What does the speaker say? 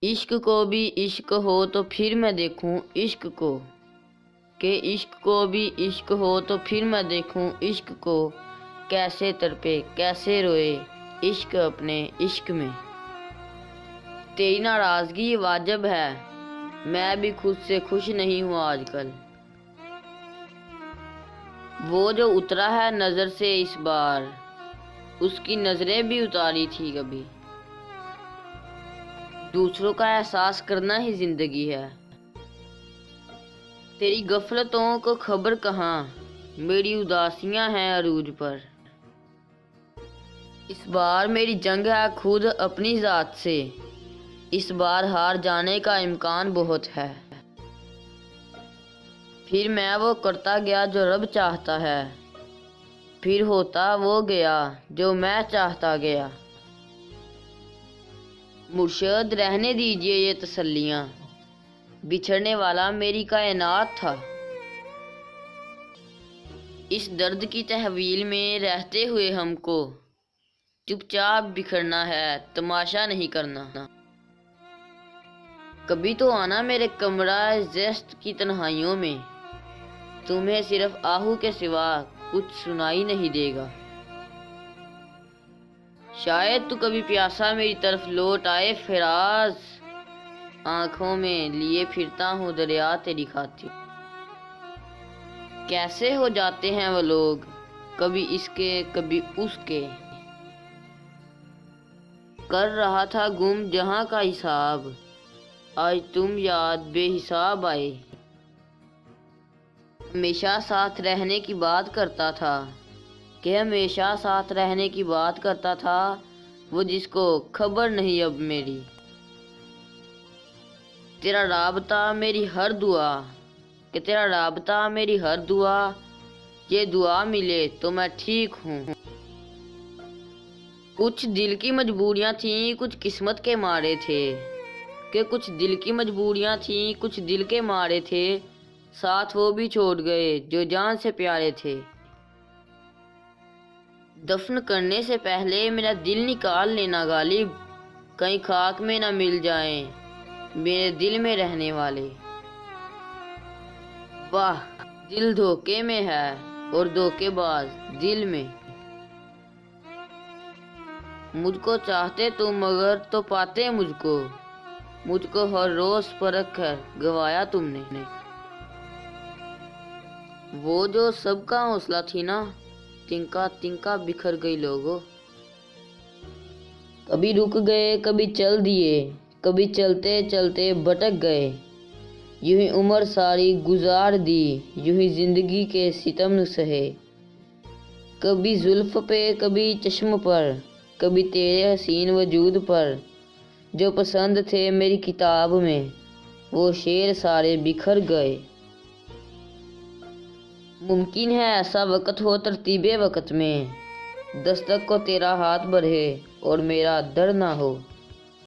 عشق کو بھی عشق ہو تو پھر میں دیکھوں عشق کو، کہ عشق کو بھی عشق ہو تو پھر میں دیکھوں عشق کو، کیسے تڑپے کیسے روئے عشق اپنے عشق میں۔ تیری ناراضگی واجب ہے، میں بھی خود سے خوش نہیں ہوں آج کل۔ وہ جو اترا ہے نظر سے اس بار، اس کی نظریں بھی اتاری تھی کبھی۔ دوسروں کا احساس کرنا ہی زندگی ہے۔ تیری غفلتوں کو خبر کہاں، میری اداسیاں ہیں عروج پر۔ اس بار میری جنگ ہے خود اپنی ذات سے، اس بار ہار جانے کا امکان بہت ہے۔ پھر میں وہ کرتا گیا جو رب چاہتا ہے، پھر ہوتا وہ گیا جو میں چاہتا گیا۔ مرشد رہنے دیجئے یہ تسلیاں، بچھڑنے والا میری کائنات تھا۔ اس درد کی تحویل میں رہتے ہوئے ہم کو چپ چاپ بکھرنا ہے، تماشا نہیں کرنا۔ کبھی تو آنا میرے کمرہ زیست کی تنہائیوں میں، تمہیں صرف آہو کے سوا کچھ سنائی نہیں دے گا۔ شاید تو کبھی پیاسا میری طرف لوٹ آئے فراز، آنکھوں میں لیے پھرتا ہوں دریا تیری خاطر۔ کیسے ہو جاتے ہیں وہ لوگ، کبھی اس کے کبھی اس کے۔ کر رہا تھا گم جہاں کا حساب، آج تم یاد بے حساب آئے۔ ہمیشہ ساتھ رہنے کی بات کرتا تھا، کہ ہمیشہ ساتھ رہنے کی بات کرتا تھا، وہ جس کو خبر نہیں اب میری۔ تیرا رابطہ میری ہر دعا، کہ تیرا رابطہ میری ہر دعا، یہ دعا ملے تو میں ٹھیک ہوں۔ کچھ دل کی مجبوریاں تھیں کچھ قسمت کے مارے تھے، کہ کچھ دل کی مجبوریاں تھیں کچھ دل کے مارے تھے، ساتھ وہ بھی چھوڑ گئے جو جان سے پیارے تھے۔ دفن کرنے سے پہلے میرا دل نکال لینا غالب، کہیں خاک میں نہ مل جائیں میرے دل میں رہنے والے۔ واہ دل دھوکے میں ہے اور دھوکے باز دل میں۔ مجھ کو چاہتے تم مگر تو پاتے مجھ کو ہر روز پرکھ کر گوایا تم نے۔ وہ جو سب کا حوصلہ تھی نا، تنکا تنکا بکھر گئی لوگوں۔ کبھی رک گئے کبھی چل دیے، کبھی چلتے چلتے بھٹک گئے، یوں ہی عمر ساری گزار دی، یوں ہی زندگی کے ستم سہے۔ کبھی زلف پہ کبھی چشم پر، کبھی تیرے حسین وجود پر، جو پسند تھے میری کتاب میں وہ شعر سارے بکھر گئے۔ ممکن ہے ایسا وقت ہو ترتیب وقت میں، دستک کو تیرا ہاتھ بڑھے اور میرا در نہ ہو۔